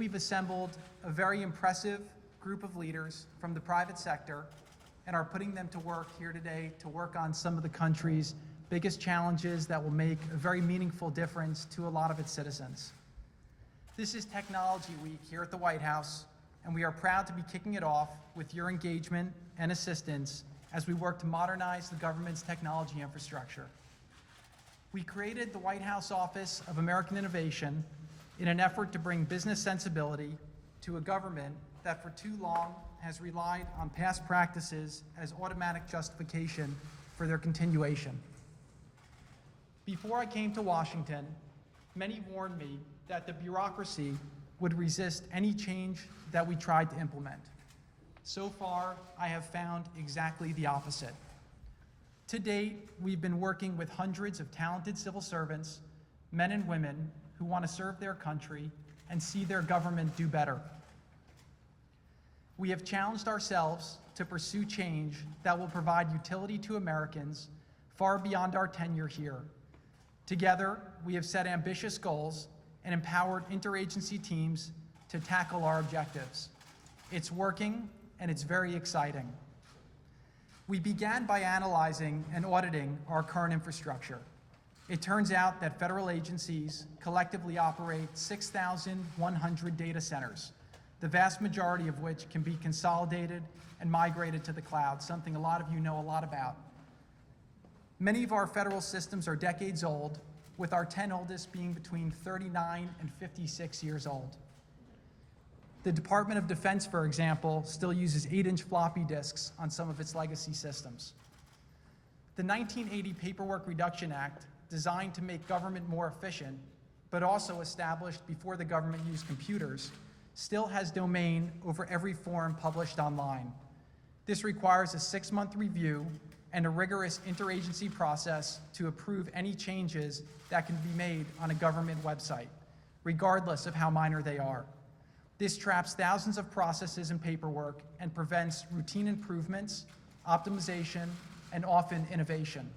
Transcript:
we've assembled a very impressive group of leaders from the private sector and are putting them to work here today to work on some of the country's biggest challenges that will make a very meaningful difference to a lot of its citizens. This is Technology Week here at the White House, and we are proud to be kicking it off with your engagement and assistance as we work to modernize the government's technology infrastructure. We created the White House Office of American Innovation in an effort to bring business sensibility to a government that for too long has relied on past practices as automatic justification for their continuation. Before I came to Washington, many warned me that the bureaucracy would resist any change that we tried to implement. So far, I have found exactly the opposite. To date, we've been working with hundreds of talented civil servants, men and women who want to serve their country and see their government do better. We have challenged ourselves to pursue change that will provide utility to Americans far beyond our tenure here. Together, we have set ambitious goals and empowered interagency teams to tackle our objectives. It's working, and it's very exciting. We began by analyzing and auditing our current infrastructure. It turns out that federal agencies collectively operate 6,100 data centers, the vast majority of which can be consolidated and migrated to the cloud, something a lot of you know a lot about. Many of our federal systems are decades old, with our 10 oldest being between 39 and 56 years old. The Department of Defense, for example, still uses 8-inch floppy disks on some of its legacy systems. The 1980 Paperwork Reduction Act, designed to make government more efficient, but also established before the government used computers, still has domain over every form published online. This requires a 6-month review and a rigorous interagency process to approve any changes that can be made on a government website, regardless of how minor they are. This traps thousands of processes and paperwork and prevents routine improvements, optimization, and often innovation.